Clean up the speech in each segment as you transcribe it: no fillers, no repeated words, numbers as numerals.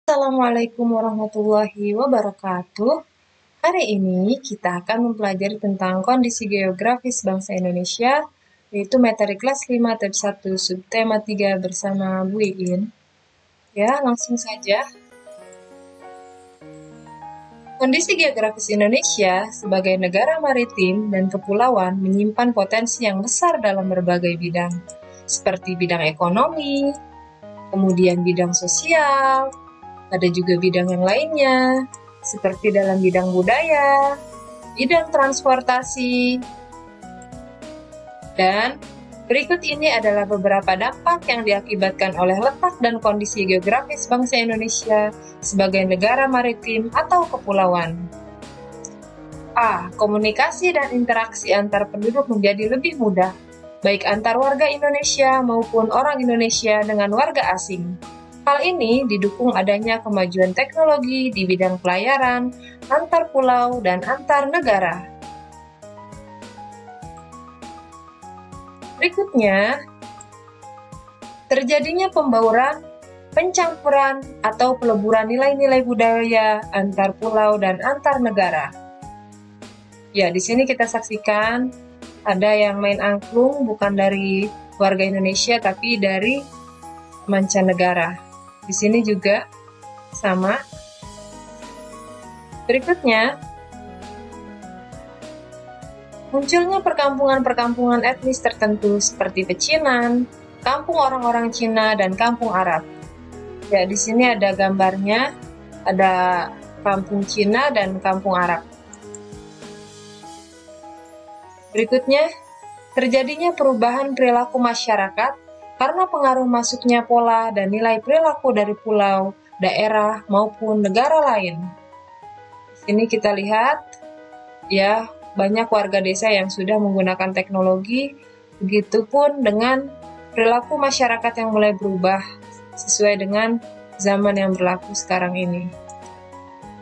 Assalamualaikum warahmatullahi wabarakatuh. Hari ini kita akan mempelajari tentang kondisi geografis bangsa Indonesia, yaitu materi kelas 5 tab 1 subtema 3 bersama Bu Iin. Ya, langsung saja. Kondisi geografis Indonesia sebagai negara maritim dan kepulauan menyimpan potensi yang besar dalam berbagai bidang, seperti bidang ekonomi, kemudian bidang sosial, ada juga bidang yang lainnya, seperti dalam bidang budaya, bidang transportasi, dan berikut ini adalah beberapa dampak yang diakibatkan oleh letak dan kondisi geografis bangsa Indonesia sebagai negara maritim atau kepulauan. A. Komunikasi dan interaksi antar penduduk menjadi lebih mudah, baik antar warga Indonesia maupun orang Indonesia dengan warga asing. Hal ini didukung adanya kemajuan teknologi di bidang pelayaran, antar pulau, dan antar negara. Berikutnya, terjadinya pembauran, pencampuran, atau peleburan nilai-nilai budaya antar pulau dan antar negara. Ya, di sini kita saksikan ada yang main angklung bukan dari warga Indonesia tapi dari mancanegara. Di sini juga sama. Berikutnya, munculnya perkampungan-perkampungan etnis tertentu seperti pecinan, kampung orang-orang Cina, dan kampung Arab. Ya, di sini ada gambarnya, ada kampung Cina dan kampung Arab. Berikutnya, terjadinya perubahan perilaku masyarakat karena pengaruh masuknya pola dan nilai perilaku dari pulau, daerah, maupun negara lain. Di sini kita lihat, ya, banyak warga desa yang sudah menggunakan teknologi, begitupun dengan perilaku masyarakat yang mulai berubah sesuai dengan zaman yang berlaku sekarang ini.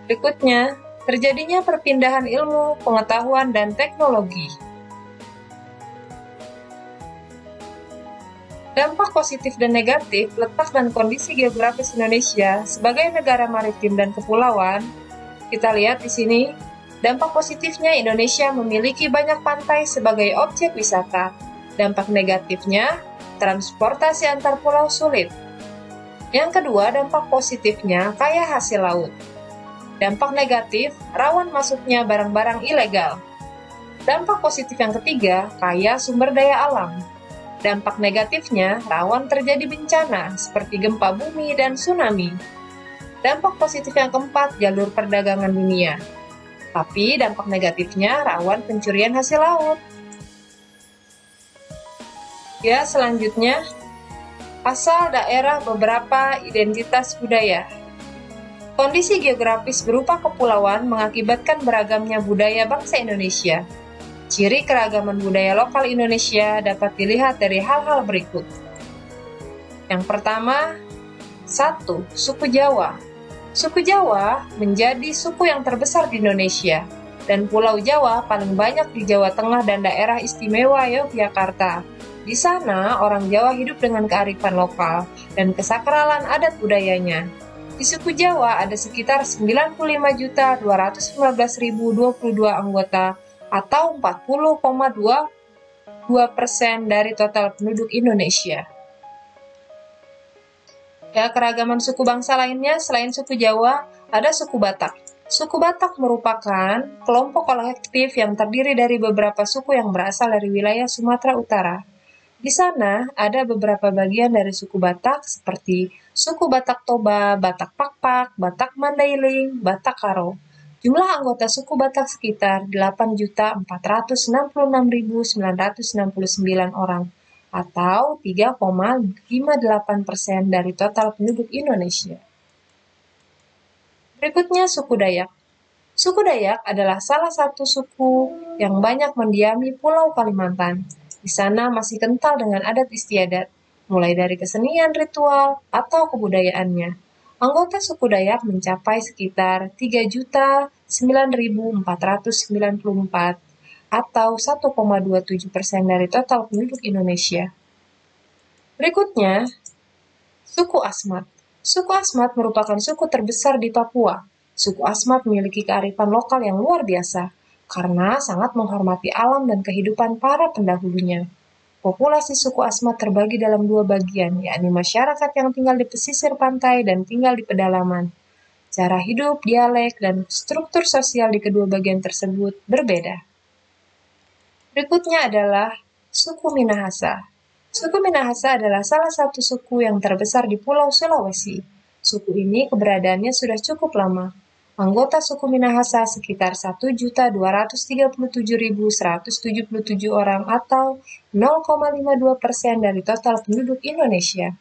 Berikutnya, terjadinya perpindahan ilmu, pengetahuan, dan teknologi. Dampak positif dan negatif letak dan kondisi geografis Indonesia sebagai negara maritim dan kepulauan. Kita lihat di sini, dampak positifnya Indonesia memiliki banyak pantai sebagai objek wisata. Dampak negatifnya, transportasi antar pulau sulit. Yang kedua, dampak positifnya kaya hasil laut. Dampak negatif, rawan masuknya barang-barang ilegal. Dampak positif yang ketiga, kaya sumber daya alam. Dampak negatifnya, rawan terjadi bencana seperti gempa bumi dan tsunami. Dampak positif yang keempat, jalur perdagangan dunia. Tapi dampak negatifnya, rawan pencurian hasil laut. Ya, selanjutnya, asal daerah beberapa identitas budaya. Kondisi geografis berupa kepulauan mengakibatkan beragamnya budaya bangsa Indonesia. Ciri keragaman budaya lokal Indonesia dapat dilihat dari hal-hal berikut. Yang pertama, 1. Suku Jawa. Suku Jawa menjadi suku yang terbesar di Indonesia, dan Pulau Jawa paling banyak di Jawa Tengah dan daerah istimewa Yogyakarta. Di sana, orang Jawa hidup dengan kearifan lokal dan kesakralan adat budayanya. Di suku Jawa ada sekitar 95.219.022 anggota atau 40,22% dari total penduduk Indonesia. Ya, keragaman suku bangsa lainnya selain suku Jawa, ada suku Batak. Suku Batak merupakan kelompok kolektif yang terdiri dari beberapa suku yang berasal dari wilayah Sumatera Utara. Di sana ada beberapa bagian dari suku Batak seperti suku Batak Toba, Batak Pakpak, Batak Mandailing, Batak Karo. Jumlah anggota suku Batak sekitar 8.466.969 orang, atau 3,58% dari total penduduk Indonesia. Berikutnya suku Dayak. Suku Dayak adalah salah satu suku yang banyak mendiami Pulau Kalimantan. Di sana masih kental dengan adat istiadat, mulai dari kesenian ritual atau kebudayaannya. Anggota suku Dayak mencapai sekitar 3.009.494 atau 1,27% dari total penduduk Indonesia. Berikutnya, suku Asmat. Suku Asmat merupakan suku terbesar di Papua. Suku Asmat memiliki kearifan lokal yang luar biasa karena sangat menghormati alam dan kehidupan para pendahulunya. Populasi suku Asmat terbagi dalam dua bagian, yakni masyarakat yang tinggal di pesisir pantai dan tinggal di pedalaman. Cara hidup, dialek, dan struktur sosial di kedua bagian tersebut berbeda. Berikutnya adalah suku Minahasa. Suku Minahasa adalah salah satu suku yang terbesar di Pulau Sulawesi. Suku ini keberadaannya sudah cukup lama. Anggota suku Minahasa sekitar 1.237.177 orang atau 0,52% dari total penduduk Indonesia.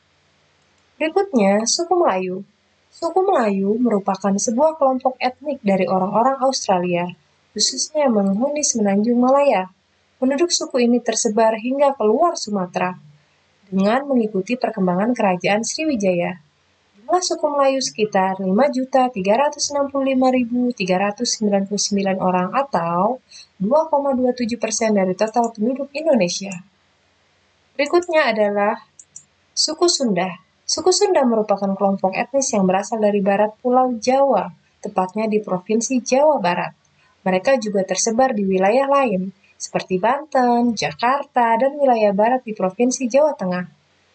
Berikutnya, suku Melayu. Suku Melayu merupakan sebuah kelompok etnik dari orang-orang Australia, khususnya yang menghuni Semenanjung Malaya. Penduduk suku ini tersebar hingga keluar Sumatera dengan mengikuti perkembangan kerajaan Sriwijaya. Jumlah suku Melayu sekitar 5.365.399 orang atau 2,27% dari total penduduk Indonesia. Berikutnya adalah suku Sunda. Suku Sunda merupakan kelompok etnis yang berasal dari barat Pulau Jawa, tepatnya di Provinsi Jawa Barat. Mereka juga tersebar di wilayah lain, seperti Banten, Jakarta, dan wilayah barat di Provinsi Jawa Tengah.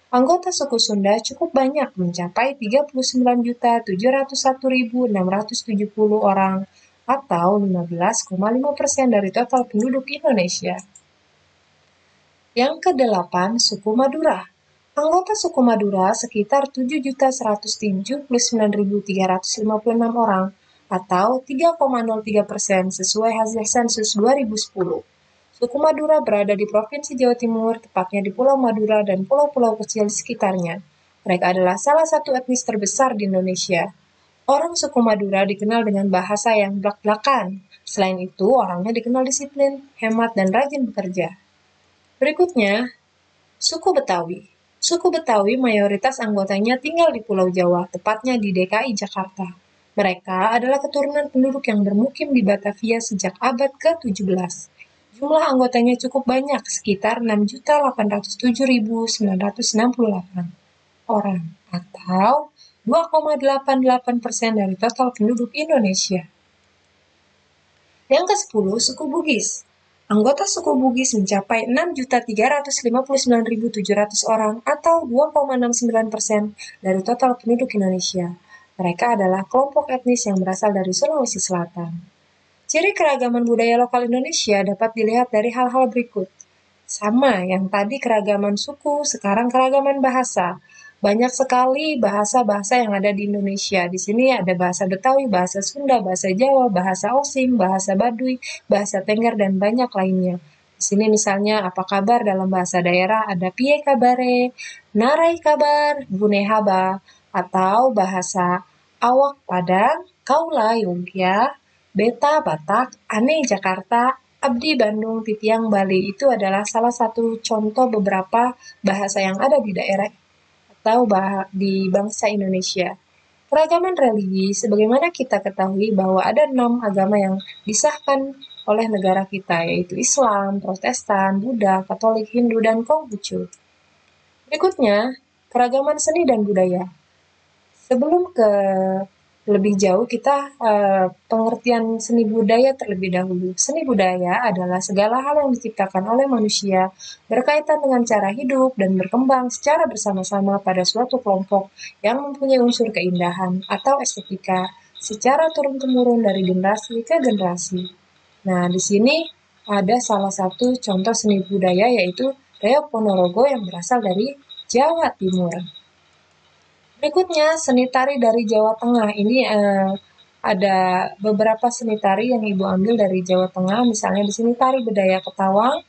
Anggota suku Sunda cukup banyak, mencapai 39.701.670 orang atau 15,5% dari total penduduk Indonesia. Yang ke-8, suku Madura. Anggota suku Madura sekitar 7.179.356 orang atau 3,03% sesuai hasil sensus 2010. Suku Madura berada di Provinsi Jawa Timur, tepatnya di Pulau Madura dan pulau-pulau kecil di sekitarnya. Mereka adalah salah satu etnis terbesar di Indonesia. Orang suku Madura dikenal dengan bahasa yang blak-blakan. Selain itu, orangnya dikenal disiplin, hemat, dan rajin bekerja. Berikutnya, suku Betawi. Suku Betawi mayoritas anggotanya tinggal di Pulau Jawa, tepatnya di DKI Jakarta. Mereka adalah keturunan penduduk yang bermukim di Batavia sejak abad ke-17. Jumlah anggotanya cukup banyak, sekitar 6.807.968 orang, atau 2,88% dari total penduduk Indonesia. Yang ke-10, suku Bugis. Anggota suku Bugis mencapai 6.359.700 orang atau 2,69% dari total penduduk Indonesia. Mereka adalah kelompok etnis yang berasal dari Sulawesi Selatan. Ciri keragaman budaya lokal Indonesia dapat dilihat dari hal-hal berikut. Sama yang tadi keragaman suku, sekarang keragaman bahasa. Banyak sekali bahasa-bahasa yang ada di Indonesia. Di sini ada bahasa Betawi, bahasa Sunda, bahasa Jawa, bahasa Osing, bahasa Baduy, bahasa Tengger, dan banyak lainnya. Di sini misalnya apa kabar dalam bahasa daerah ada piye kabare, narai kabar, bunehaba, atau bahasa awak Padang, kaula Yogya, beta Batak, ane Jakarta, abdi Bandung, titiang Bali. Itu adalah salah satu contoh beberapa bahasa yang ada di daerah atau di bangsa Indonesia. Keragaman religi, sebagaimana kita ketahui bahwa ada 6 agama yang disahkan oleh negara kita, yaitu Islam, Protestan, Buddha, Katolik, Hindu, dan Konghucu. Berikutnya, keragaman seni dan budaya. Sebelum ke lebih jauh, kita pengertian seni budaya terlebih dahulu. Seni budaya adalah segala hal yang diciptakan oleh manusia berkaitan dengan cara hidup dan berkembang secara bersama-sama pada suatu kelompok yang mempunyai unsur keindahan atau estetika secara turun-temurun dari generasi ke generasi. Nah, di sini ada salah satu contoh seni budaya yaitu Reok Ponorogo yang berasal dari Jawa Timur. Berikutnya, seni tari dari Jawa Tengah. Ini ada beberapa seni tari yang Ibu ambil dari Jawa Tengah. Misalnya di sini tari Bedaya Ketawang.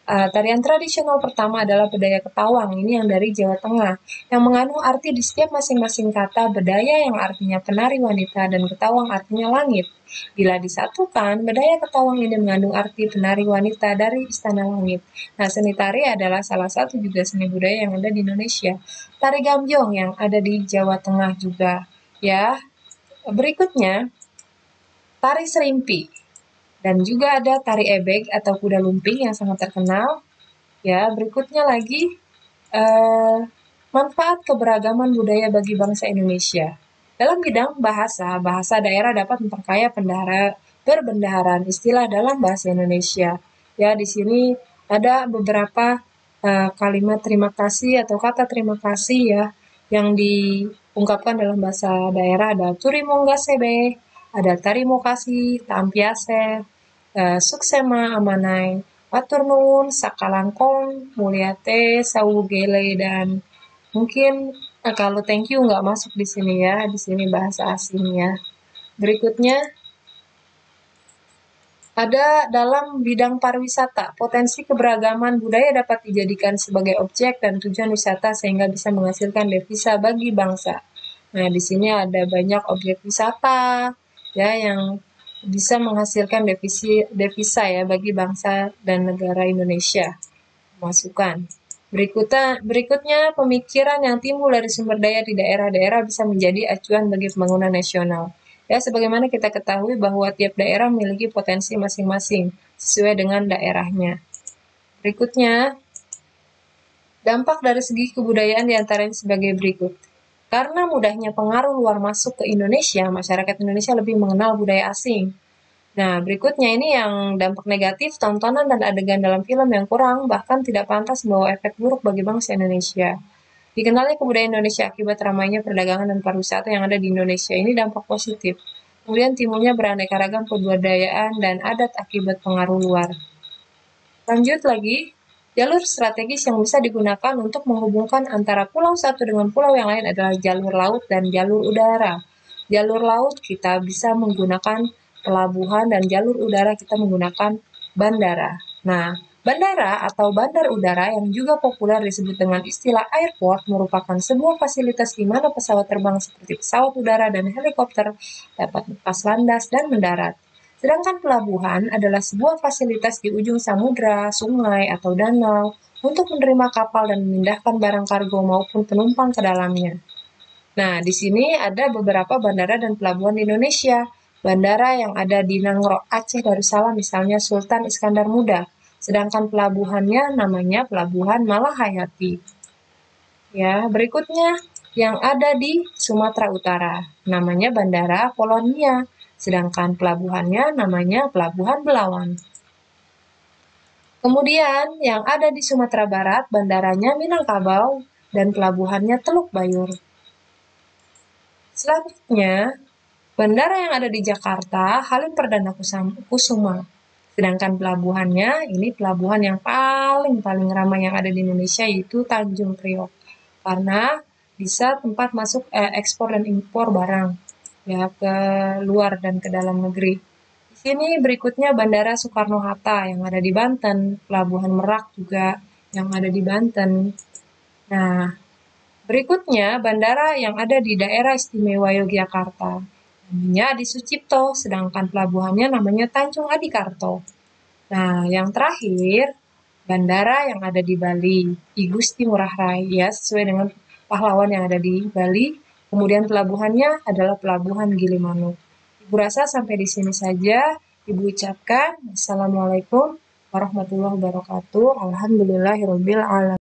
Tarian tradisional pertama adalah Bedaya Ketawang. Ini yang dari Jawa Tengah. Yang mengandung arti di setiap masing-masing kata Bedaya yang artinya penari wanita dan Ketawang artinya langit. Bila disatukan, Bedaya Ketawang ini mengandung arti penari wanita dari Istana Langit. Nah, seni tari adalah salah satu juga seni budaya yang ada di Indonesia. Tari Gambyong yang ada di Jawa Tengah juga. Ya, berikutnya tari Serimpi. Dan juga ada tari ebek atau kuda lumping yang sangat terkenal. Ya, berikutnya lagi Manfaat keberagaman budaya bagi bangsa Indonesia. Dalam bidang bahasa, bahasa daerah dapat memperkaya perbendaharaan istilah dalam bahasa Indonesia. Ya, di sini ada beberapa kalimat terima kasih atau kata terima kasih ya yang diungkapkan dalam bahasa daerah. Ada turimongga sebe, ada tarimo kasih, tampiase, suksema amanai, atur nuwun, sakalangkong, mulyate, sawugele, dan mungkin kalau thank you nggak masuk di sini ya, di sini bahasa asingnya. Berikutnya ada dalam bidang pariwisata, potensi keberagaman budaya dapat dijadikan sebagai objek dan tujuan wisata sehingga bisa menghasilkan devisa bagi bangsa. Nah, di sini ada banyak objek wisata ya yang bisa menghasilkan devisa ya bagi bangsa dan negara Indonesia. Masukan. Berikutnya, pemikiran yang timbul dari sumber daya di daerah-daerah bisa menjadi acuan bagi pembangunan nasional. Ya, sebagaimana kita ketahui bahwa tiap daerah memiliki potensi masing-masing sesuai dengan daerahnya. Berikutnya, dampak dari segi kebudayaan diantaranya sebagai berikut. Karena mudahnya pengaruh luar masuk ke Indonesia, masyarakat Indonesia lebih mengenal budaya asing. Nah, berikutnya ini yang dampak negatif, tontonan dan adegan dalam film yang kurang, bahkan tidak pantas membawa efek buruk bagi bangsa Indonesia. Dikenalnya kebudayaan Indonesia akibat ramainya perdagangan dan pariwisata yang ada di Indonesia, ini dampak positif. Kemudian timbulnya beraneka ragam kebudayaan dan adat akibat pengaruh luar. Lanjut lagi, jalur strategis yang bisa digunakan untuk menghubungkan antara pulau satu dengan pulau yang lain adalah jalur laut dan jalur udara. Jalur laut kita bisa menggunakan pelabuhan dan jalur udara kita menggunakan bandara. Nah, bandara atau bandar udara yang juga populer disebut dengan istilah airport merupakan sebuah fasilitas di mana pesawat terbang seperti pesawat udara dan helikopter dapat lepas landas dan mendarat. Sedangkan pelabuhan adalah sebuah fasilitas di ujung samudra, sungai, atau danau untuk menerima kapal dan memindahkan barang kargo maupun penumpang ke dalamnya. Nah, di sini ada beberapa bandara dan pelabuhan di Indonesia. Bandara yang ada di Nangro, Aceh Darussalam misalnya Sultan Iskandar Muda. Sedangkan pelabuhannya namanya Pelabuhan Malahayati. Ya, berikutnya yang ada di Sumatera Utara, namanya Bandara Polonia. Sedangkan pelabuhannya namanya Pelabuhan Belawan. Kemudian yang ada di Sumatera Barat, bandaranya Minangkabau dan pelabuhannya Teluk Bayur. Selanjutnya, bandara yang ada di Jakarta, Halim Perdana Kusuma. Sedangkan pelabuhannya, ini pelabuhan yang paling ramai yang ada di Indonesia yaitu Tanjung Priok. Karena bisa tempat masuk ekspor dan impor barang ya ke luar dan ke dalam negeri. Di sini berikutnya Bandara Soekarno-Hatta yang ada di Banten, Pelabuhan Merak juga yang ada di Banten. Nah, berikutnya bandara yang ada di daerah istimewa Yogyakarta. Namanya Adi Sucipto, sedangkan pelabuhannya namanya Tanjung Adikarto. Nah, yang terakhir, bandara yang ada di Bali, I Gusti Ngurah Rai, ya, sesuai dengan pahlawan yang ada di Bali. Kemudian pelabuhannya adalah Pelabuhan Gilimanuk. Ibu rasa sampai di sini saja. Ibu ucapkan Assalamualaikum warahmatullahi wabarakatuh. Alhamdulillahirabbil alamin.